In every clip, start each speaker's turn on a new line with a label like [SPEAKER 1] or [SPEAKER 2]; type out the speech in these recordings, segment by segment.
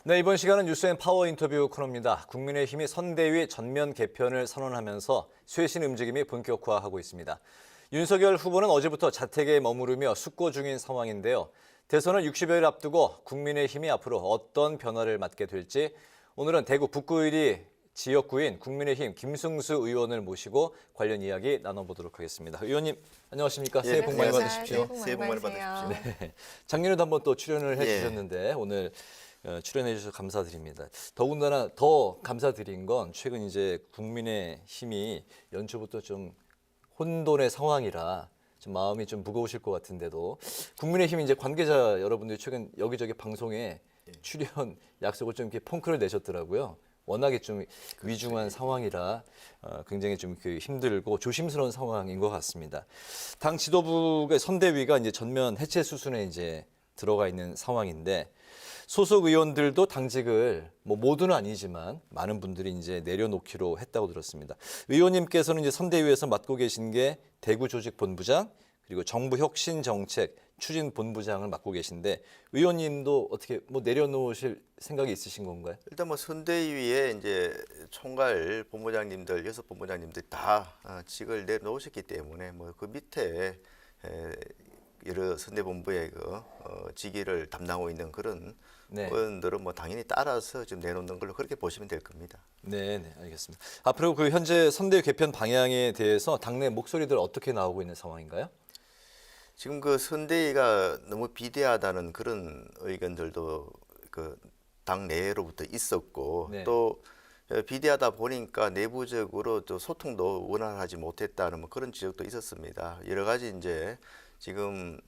[SPEAKER 1] 네, 이번 시간은 뉴스앤파워 인터뷰 코너입니다. 국민의힘이 선대위 전면 개편을 선언하면서 쇄신 움직임이 본격화하고 있습니다. 윤석열 후보는 어제부터 자택에 머무르며 숙고 중인 상황인데요. 대선을 60여일 앞두고 국민의힘이 앞으로 어떤 변화를 맞게 될지 오늘은 대구 북구 1위 지역구인 국민의힘 김승수 의원을 모시고 관련 이야기 나눠보도록 하겠습니다. 의원님 안녕하십니까? 새해 복 많이 받으십시오.
[SPEAKER 2] 새해 복 많이 받으십시오.
[SPEAKER 1] 네, 작년에도 한번 또 출연을 해주셨는데 오늘 출연해 주셔서 감사드립니다. 더군다나 더 감사드린 건 최근 이제 국민의힘이 연초부터 좀 혼돈의 상황이라 좀 마음이 좀 무거우실 것 같은데도 국민의힘 이제 관계자 여러분들이 최근 여기저기 방송에 출연 약속을 좀 이렇게 펑크를 내셨더라고요. 워낙에 좀 위중한 상황이라 굉장히 좀 힘들고 조심스러운 상황인 것 같습니다. 당 지도부의 선대위가 이제 전면 해체 수순에 이제 들어가 있는 상황인데 소속 의원들도 당직을 모두는 아니지만 많은 분들이 이제 내려놓기로 했다고 들었습니다. 의원님께서는 이제 선대위에서 맡고 계신 게 대구 조직 본부장 그리고 정부 혁신 정책 추진 본부장을 맡고 계신데 의원님도 어떻게 내려놓으실 생각이 있으신 건가요?
[SPEAKER 2] 일단 선대위에 이제 총괄 본부장님들 6본부장님들 다 직을 내놓으셨기 때문에 그 밑에 여러 선대본부의 직위를 담당하고 있는 그런 의원들은 당연히 따라서 좀 내놓는 걸로 그렇게 보시면 될 겁니다.
[SPEAKER 1] 네, 알겠습니다. 앞으로 그 현재 선대위 개편 방향에 대해서 당내 목소리들 어떻게 나오고 있는 상황인가요?
[SPEAKER 2] 지금 선대위가 너무 비대하다는 그런 의견들도 당 내로부터 있었고 또 비대하다 보니까 내부적으로 또 소통도 원활하지 못했다는 그런 지적도 있었습니다. 여러 가지 이제 지금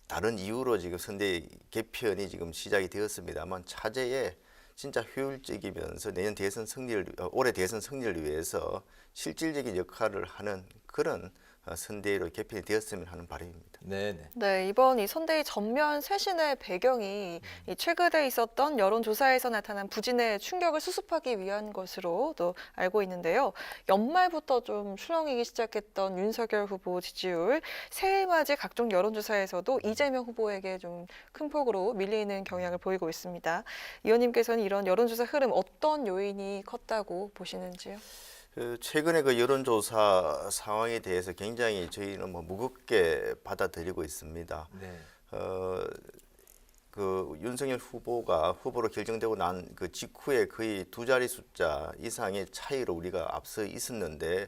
[SPEAKER 2] 다른 이유로 지금 선대위 개편이 지금 시작이 되었습니다만 차제에 진짜 효율적이면서 내년 대선 승리를 올해 대선 승리를 위해서 실질적인 역할을 하는 그런 선대위로 개편이 되었으면 하는 바람입니다.
[SPEAKER 3] 네, 이번 이 선대위 전면 쇄신의 배경이 이 최근에 있었던 여론조사에서 나타난 부진의 충격을 수습하기 위한 것으로도 알고 있는데요. 연말부터 좀 출렁이기 시작했던 윤석열 후보 지지율, 새해 맞이 각종 여론조사에서도 이재명 후보에게 좀 큰 폭으로 밀리는 경향을 보이고 있습니다. 의원님께서는 이런 여론조사 흐름 어떤 요인이 컸다고 보시는지요?
[SPEAKER 2] 최근에 여론조사 상황에 대해서 굉장히 저희는 무겁게 받아들이고 있습니다. 윤석열 후보가 후보로 결정되고 난 직후에 거의 두 자리 숫자 이상의 차이로 우리가 앞서 있었는데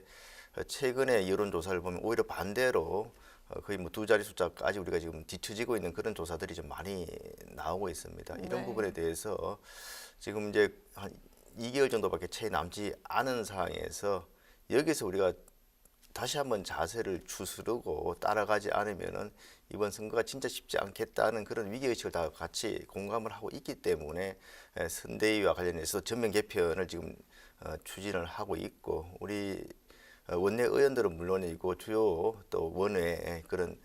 [SPEAKER 2] 최근에 여론조사를 보면 오히려 반대로 거의 두 자리 숫자까지 우리가 지금 뒤처지고 있는 그런 조사들이 좀 많이 나오고 있습니다. 이런 부분에 대해서 지금 이제 한 2개월 정도밖에 채 남지 않은 상황에서 여기서 우리가 다시 한번 자세를 추스르고 따라가지 않으면은 이번 선거가 진짜 쉽지 않겠다는 그런 위기의식을 다 같이 공감을 하고 있기 때문에 선대위와 관련해서 전면 개편을 지금 추진을 하고 있고 우리 원내 의원들은 물론이고 주요 또 원외 그런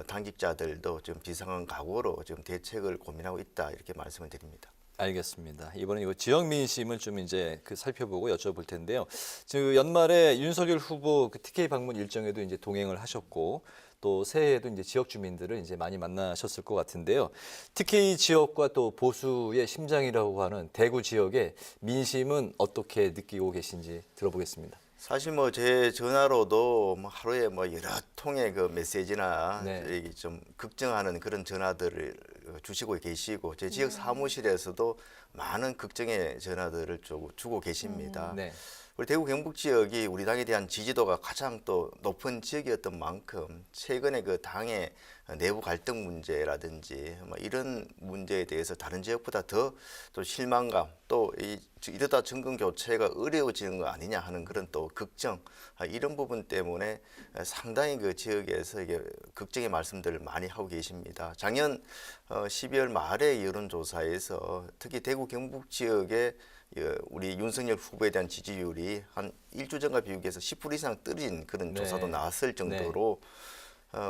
[SPEAKER 2] 당직자들도 좀 비상한 각오로 지금 대책을 고민하고 있다 이렇게 말씀을 드립니다.
[SPEAKER 1] 알겠습니다. 이번에 이거 지역 민심을 좀 이제 살펴보고 여쭤볼 텐데요. 지금 연말에 윤석열 후보 TK 방문 일정에도 이제 동행을 하셨고 또 새해에도 이제 지역 주민들을 이제 많이 만나셨을 것 같은데요. TK 지역과 또 보수의 심장이라고 하는 대구 지역의 민심은 어떻게 느끼고 계신지 들어보겠습니다.
[SPEAKER 2] 사실 제 전화로도 하루에 여러 통의 메시지나 좀 걱정하는 그런 전화들을 주시고 계시고 제 지역 사무실에서도 많은 걱정의 전화들을 주고 계십니다. 우리 대구 경북 지역이 우리 당에 대한 지지도가 가장 또 높은 지역이었던 만큼 최근에 당의 내부 갈등 문제라든지 이런 문제에 대해서 다른 지역보다 더 또 실망감 또 이러다 정권 교체가 어려워지는 거 아니냐 하는 그런 또 걱정 이런 부분 때문에 상당히 지역에서 이게 걱정의 말씀들을 많이 하고 계십니다. 작년 12월 말에 여론조사에서 특히 대구 경북 지역에 우리 윤석열 후보에 대한 지지율이 한 일주 전과 비교해서 10% 이상 떨어진 그런 조사도 나왔을 정도로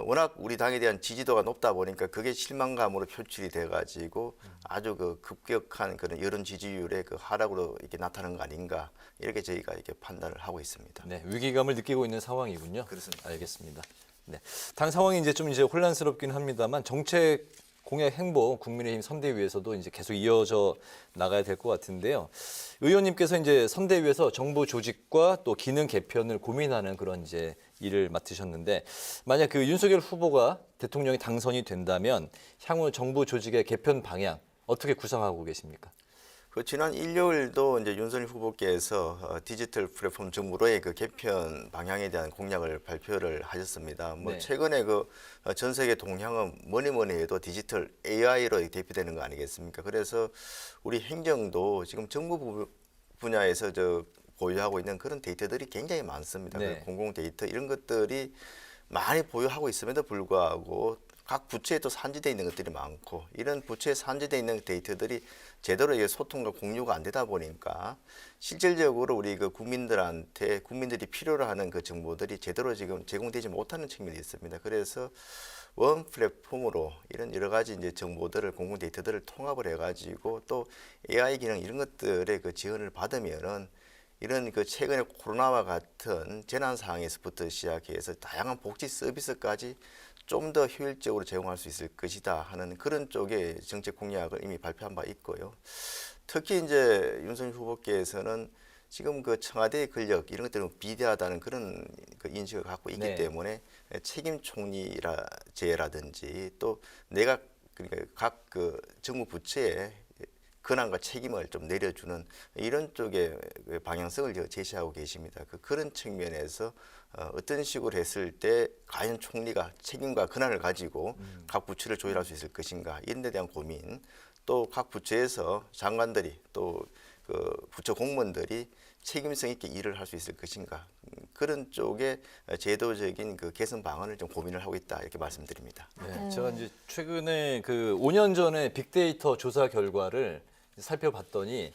[SPEAKER 2] 워낙 우리 당에 대한 지지도가 높다 보니까 그게 실망감으로 표출이 돼가지고 아주 급격한 그런 여론 지지율의 하락으로 이렇게 나타나는 거 아닌가 이렇게 저희가 이렇게 판단을 하고 있습니다.
[SPEAKER 1] 위기감을 느끼고 있는 상황이군요.
[SPEAKER 2] 그렇습니다.
[SPEAKER 1] 알겠습니다. 당 상황이 이제 좀 혼란스럽긴 합니다만 정책 공약 행보 국민의힘 선대위에서도 이제 계속 이어져 나가야 될 것 같은데요. 의원님께서 이제 선대위에서 정부 조직과 또 기능 개편을 고민하는 그런 이제 일을 맡으셨는데 만약 그 윤석열 후보가 대통령이 당선이 된다면 향후 정부 조직의 개편 방향 어떻게 구상하고 계십니까?
[SPEAKER 2] 그 지난 일요일도 이제 윤석열 후보께서 디지털 플랫폼 정부로의 그 개편 방향에 대한 공약을 발표를 하셨습니다. 뭐
[SPEAKER 1] 네.
[SPEAKER 2] 최근에 그 전 세계 동향은 뭐니 해도 디지털 AI로 대표되는 거 아니겠습니까? 그래서 우리 행정도 지금 정부 분야에서 보유하고 있는 그런 데이터들이 굉장히 많습니다.
[SPEAKER 1] 네.
[SPEAKER 2] 그 공공 데이터 이런 것들이 많이 보유하고 있음에도 불구하고 각 부처에 또 산지되어 있는 것들이 많고 이런 부처에 산지되어 있는 데이터들이 제대로 이게 소통과 공유가 안 되다 보니까 실질적으로 우리 그 국민들이 필요로 하는 그 정보들이 제대로 지금 제공되지 못하는 측면이 있습니다. 그래서 원 플랫폼으로 이런 여러 가지 이제 정보들을 공공 데이터들을 통합을 해가지고 또 AI 기능 이런 것들의 그 지원을 받으면은 이런 그 최근에 코로나와 같은 재난 상황에서부터 시작해서 다양한 복지 서비스까지 좀 더 효율적으로 제공할 수 있을 것이다 하는 그런 쪽의 정책 공약을 이미 발표한 바 있고요. 특히 이제 윤석열 후보께서는 지금 그 청와대의 권력 이런 것들은 비대하다는 그런 그 인식을 갖고 있기
[SPEAKER 1] 네.
[SPEAKER 2] 때문에 책임 총리제라든지 또 내각 그러니까 각 그 정부 부처에 권한과 책임을 좀 내려주는 이런 쪽의 방향성을 제시하고 계십니다. 그런 측면에서 어떤 식으로 했을 때 과연 총리가 책임과 권한을 가지고 각 부처를 조율할 수 있을 것인가 이런 데 대한 고민 또 각 부처에서 장관들이 또 그 부처 공무원들이 책임성 있게 일을 할 수 있을 것인가 그런 쪽에 제도적인 그 개선 방안을 좀 고민을 하고 있다 이렇게 말씀드립니다.
[SPEAKER 1] 네, 제가 이제 최근에 그 5년 전에 빅데이터 조사 결과를 살펴봤더니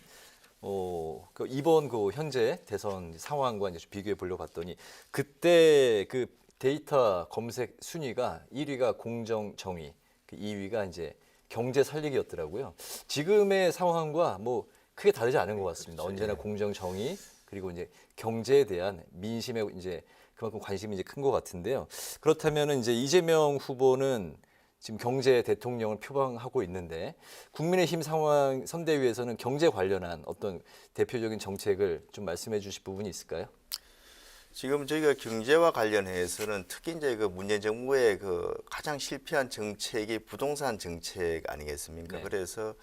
[SPEAKER 1] 그 이번 그 현재 대선 상황과 이제 비교해 보려고 봤더니 그때 그 데이터 검색 순위가 1위가 공정정의, 그 2위가 이제 경제 살리기였더라고요. 지금의 상황과 뭐 크게 다르지 않은 것 같습니다.
[SPEAKER 2] 그렇죠.
[SPEAKER 1] 언제나
[SPEAKER 2] 예.
[SPEAKER 1] 공정정의 그리고 이제 경제에 대한 민심에 이제 그만큼 관심이 이제 큰 것 같은데요. 그렇다면은 이제 이재명 후보는 지금 경제 대통령을 표방하고 있는데 국민의힘 상황 선대위에서는 경제 관련한 어떤 대표적인 정책을 좀 말씀해 주실 부분이 있을까요?
[SPEAKER 2] 지금 저희가 경제와 관련해서는 특히 이제 그 문재인 정부의 그 가장 실패한 정책이 부동산 정책 아니겠습니까?
[SPEAKER 1] 네.
[SPEAKER 2] 그래서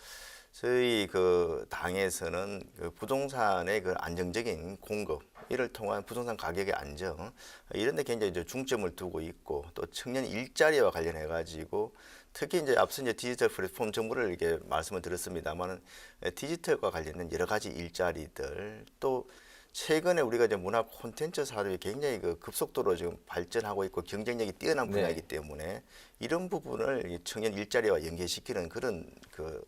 [SPEAKER 2] 저희 그 당에서는 그 부동산의 그 안정적인 공급 이를 통한 부동산 가격의 안정 이런 데 굉장히 이제 중점을 두고 있고 또 청년 일자리와 관련해 가지고 특히 이제 앞서 이제 디지털 플랫폼 정보를 이렇게 말씀을 드렸습니다만은 디지털과 관련된 여러 가지 일자리들 또 최근에 우리가 이제 문화 콘텐츠 산업이 굉장히 그 급속도로 지금 발전하고 있고 경쟁력이 뛰어난 분야이기
[SPEAKER 1] 네.
[SPEAKER 2] 때문에 이런 부분을 이 청년 일자리와 연계시키는 그런 그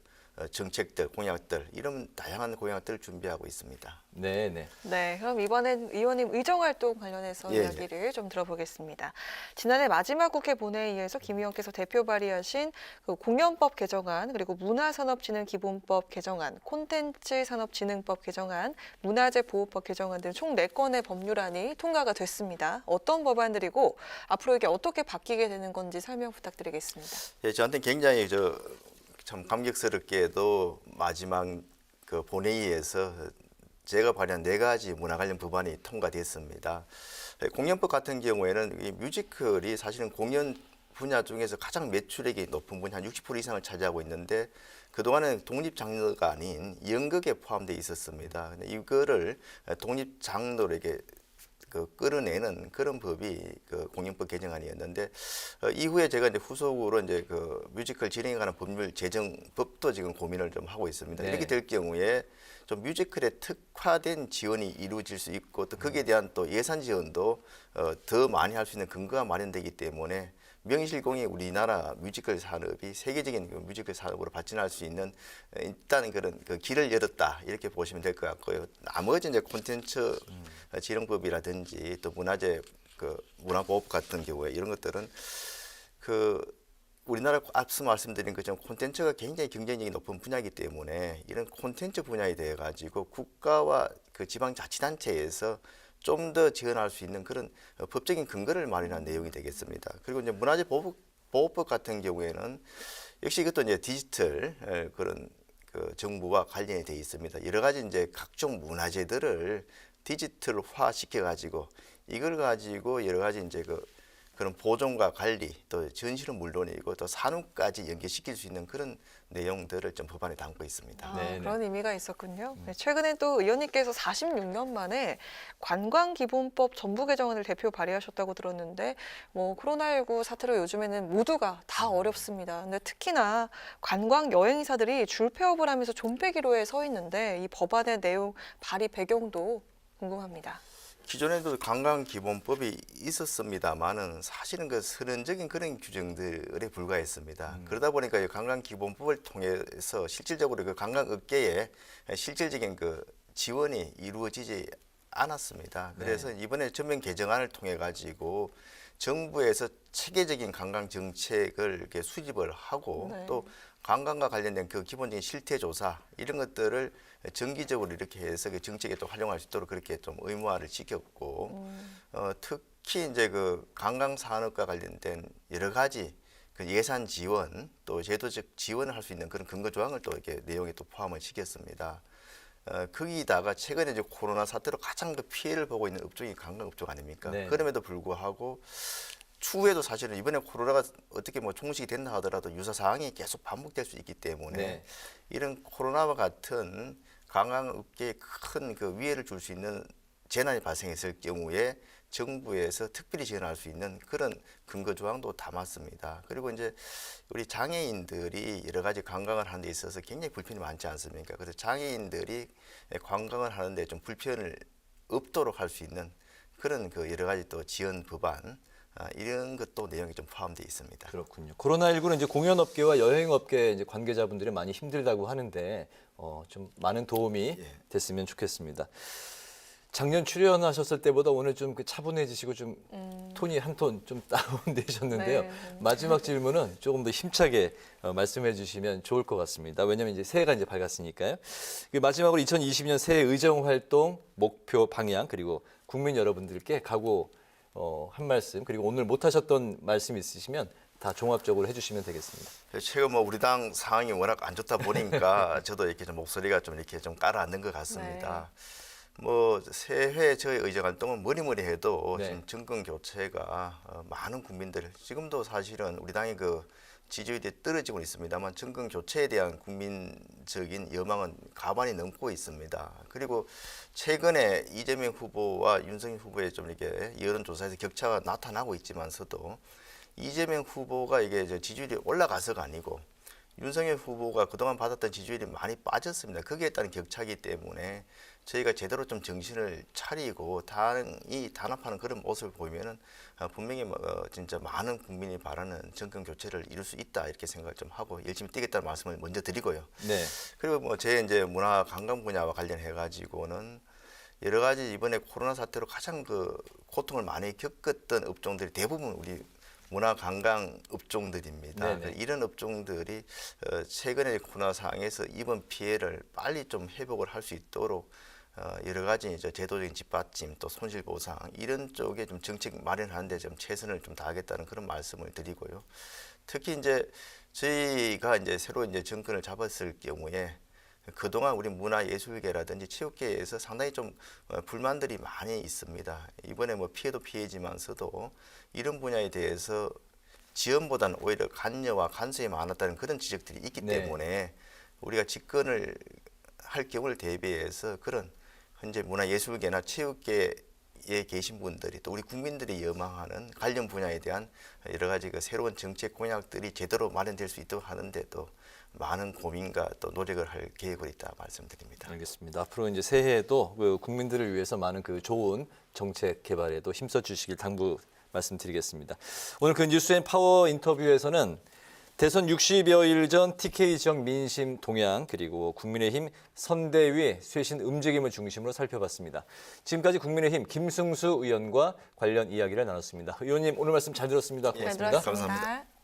[SPEAKER 2] 정책들, 공약들 이런 다양한 공약들을 준비하고 있습니다.
[SPEAKER 1] 네, 네.
[SPEAKER 3] 네, 그럼 이번엔 의원님 의정활동 관련해서
[SPEAKER 2] 예,
[SPEAKER 3] 이야기를 좀 들어보겠습니다. 지난해 마지막 국회 본회의에서 김 의원께서 대표 발의하신 그 공연법 개정안, 그리고 문화산업진흥기본법 개정안, 콘텐츠산업진흥법 개정안, 문화재보호법 개정안 등 총 4건의 법률안이 통과가 됐습니다. 어떤 법안들이고 앞으로 이게 어떻게 바뀌게 되는 건지 설명 부탁드리겠습니다.
[SPEAKER 2] 예, 저한테 굉장히 참 감격스럽게도 마지막 그 본회의에서 제가 발의한 4가지 문화 관련 법안이 통과됐습니다. 공연법 같은 경우에는 이 뮤지컬이 사실은 공연 분야 중에서 가장 매출액이 높은 분야 한 60% 이상을 차지하고 있는데 그동안은 독립 장르가 아닌 연극에 포함되어 있었습니다. 근데 이거를 독립 장르에게 끌어내는 그런 법이 그 공연법 개정안이었는데 이후에 제가 이제 후속으로 이제 그 뮤지컬 진행에 관한 법률 제정법도 지금 고민을 좀 하고 있습니다.
[SPEAKER 1] 네.
[SPEAKER 2] 이렇게 될 경우에 좀 뮤지컬에 특화된 지원이 이루어질 수 있고 또 거기에 대한 또 예산 지원도 더 많이 할 수 있는 근거가 마련되기 때문에 명실공히 우리나라 뮤지컬 산업이 세계적인 그 뮤지컬 산업으로 발전할 수 있는 일단 그런 그 길을 열었다 이렇게 보시면 될 것 같고요. 나머지 이제 콘텐츠 지능법이라든지 또 문화재 그 문화보호법 같은 경우에 이런 것들은 그 우리나라 앞서 말씀드린 것처럼 콘텐츠가 굉장히 경쟁력이 높은 분야이기 때문에 이런 콘텐츠 분야에 대해 가지고 국가와 그 지방자치단체에서 좀 더 지원할 수 있는 그런 법적인 근거를 마련한 내용이 되겠습니다. 그리고 이제 문화재보호법 같은 경우에는 역시 이것도 이제 디지털 그런 그 정부와 관련이 돼 있습니다. 여러 가지 이제 각종 문화재들을 디지털화 시켜 가지고 이걸 가지고 여러 가지 이제 그런 보존과 관리 또 전시는 물론이고 또 산업까지 연계시킬 수 있는 그런 내용들을 좀 법안에 담고 있습니다.
[SPEAKER 3] 아,
[SPEAKER 1] 네네.
[SPEAKER 3] 그런 의미가 있었군요. 네, 최근에 또 의원님께서 46년 만에 관광기본법 전부 개정안을 대표 발의하셨다고 들었는데 뭐 코로나19 사태로 요즘에는 모두가 다 어렵습니다. 근데 특히나 관광 여행사들이 줄 폐업을 하면서 존폐기로에 서 있는데 이 법안의 내용 발의 배경도 궁금합니다.
[SPEAKER 2] 기존에도 관광기본법이 있었습니다만은 사실은 그 선언적인 그런 규정들에 불과했습니다. 그러다 보니까 이 관광기본법을 통해서 실질적으로 그 관광업계에 실질적인 그 지원이 이루어지지 않았습니다. 그래서 이번에 전면 개정안을 통해 가지고 정부에서 체계적인 관광 정책을 이렇게 수립을 하고
[SPEAKER 3] 네.
[SPEAKER 2] 또 관광과 관련된 그 기본적인 실태 조사 이런 것들을 정기적으로 이렇게 해서 그 정책에 또 활용할 수 있도록 그렇게 좀 의무화를 시켰고 특히 이제 그 관광 산업과 관련된 여러 가지 그 예산 지원 또 제도적 지원을 할 수 있는 그런 근거 조항을 또 이렇게 내용에 또 포함을 시켰습니다. 거기다가 최근에 이제 코로나 사태로 가장 그 피해를 보고 있는 업종이 관광업종 아닙니까?
[SPEAKER 1] 네.
[SPEAKER 2] 그럼에도 불구하고 추후에도 사실은 이번에 코로나가 어떻게 뭐 종식이 된다 하더라도 유사 사항이 계속 반복될 수 있기 때문에
[SPEAKER 1] 네.
[SPEAKER 2] 이런 코로나와 같은 관광업계에 큰 그 위해를 줄 수 있는 재난이 발생했을 경우에 정부에서 특별히 지원할 수 있는 그런 근거 조항도 담았습니다. 그리고 이제 우리 장애인들이 여러 가지 관광을 하는 데 있어서 굉장히 불편이 많지 않습니까? 그래서 장애인들이 관광을 하는데 좀 불편을 없도록 할 수 있는 그런 그 여러 가지 또 지원 법안 이런 것도 내용이 좀 포함되어 있습니다.
[SPEAKER 1] 그렇군요. 코로나19는 이제 공연업계와 여행업계 이제 관계자분들이 많이 힘들다고 하는데 좀 많은 도움이 됐으면 좋겠습니다. 작년 출연하셨을 때보다 오늘 좀 그 차분해지시고 좀 톤이 한 톤 좀 다운되셨는데요.
[SPEAKER 3] 네.
[SPEAKER 1] 마지막 질문은 조금 더 힘차게 말씀해 주시면 좋을 것 같습니다. 왜냐하면 이제 새해가 이제 밝았으니까요. 그 마지막으로 2020년 새해 의정 활동 목표 방향 그리고 국민 여러분들께 각오 한 말씀 그리고 오늘 못하셨던 말씀 있으시면 다 종합적으로 해주시면 되겠습니다.
[SPEAKER 2] 최근 뭐 우리 당 상황이 워낙 안 좋다 보니까 저도 이렇게 좀 목소리가 좀 이렇게 좀 가라앉는 것 같습니다. 뭐 새해 저희 의정 활동은 뭐니뭐니 해도
[SPEAKER 1] 네.
[SPEAKER 2] 지금 정권 교체가 많은 국민들 지금도 사실은 우리 당의 그 지지율이 떨어지고 있습니다만 정권 교체에 대한 국민적인 여망은 가반이 넘고 있습니다. 그리고 최근에 이재명 후보와 윤석열 후보의 좀 이렇게 여론조사에서 격차가 나타나고 있지만서도 이재명 후보가 이게 이제 지지율이 올라가서가 아니고 윤석열 후보가 그동안 받았던 지지율이 많이 빠졌습니다. 거기에 따른 격차이기 때문에 저희가 제대로 좀 정신을 차리고 당이 단합하는 그런 모습을 보이면은 분명히 진짜 많은 국민이 바라는 정권 교체를 이룰 수 있다 이렇게 생각을 좀 하고 열심히 뛰겠다는 말씀을 먼저 드리고요.
[SPEAKER 1] 네.
[SPEAKER 2] 그리고 뭐 제 이제 문화 관광 분야와 관련해 가지고는 여러 가지 이번에 코로나 사태로 가장 그 고통을 많이 겪었던 업종들이 대부분 우리 문화 관광 업종들입니다.
[SPEAKER 1] 네네.
[SPEAKER 2] 이런 업종들이 최근에 코로나 상황에서 입은 피해를 빨리 좀 회복을 할 수 있도록 여러 가지 이제 제도적인 뒷받침 또 손실 보상 이런 쪽에 좀 정책 마련하는데 좀 최선을 좀 다하겠다는 그런 말씀을 드리고요. 특히 이제 저희가 이제 새로 이제 정권을 잡았을 경우에 그동안 우리 문화예술계라든지 체육계에서 상당히 좀 불만들이 많이 있습니다. 이번에 뭐 피해도 피해지만서도 이런 분야에 대해서 지원보다는 오히려 관여와 간섭이 많았다는 그런 지적들이 있기
[SPEAKER 1] 네.
[SPEAKER 2] 때문에 우리가 집권을 할 경우를 대비해서 그런 현재 문화예술계나 체육계에 계신 분들이 또 우리 국민들이 여망하는 관련 분야에 대한 여러 가지 그 새로운 정책 공약들이 제대로 마련될 수 있도록 하는데도 많은 고민과 또 노력을 할 계획으로 있다 말씀드립니다.
[SPEAKER 1] 알겠습니다. 앞으로 이제 새해에도 그 국민들을 위해서 많은 그 좋은 정책 개발에도 힘써 주시길 당부 말씀드리겠습니다. 오늘 그 뉴스앤파워 인터뷰에서는 대선 60여일 전 TK 지역 민심 동향 그리고 국민의힘 선대위의 쇄신 움직임을 중심으로 살펴봤습니다. 지금까지 국민의힘 김승수 의원과 관련 이야기를 나눴습니다. 의원님 오늘 말씀 잘 들었습니다. 고맙습니다.
[SPEAKER 3] 잘 들었습니다.
[SPEAKER 2] 감사합니다.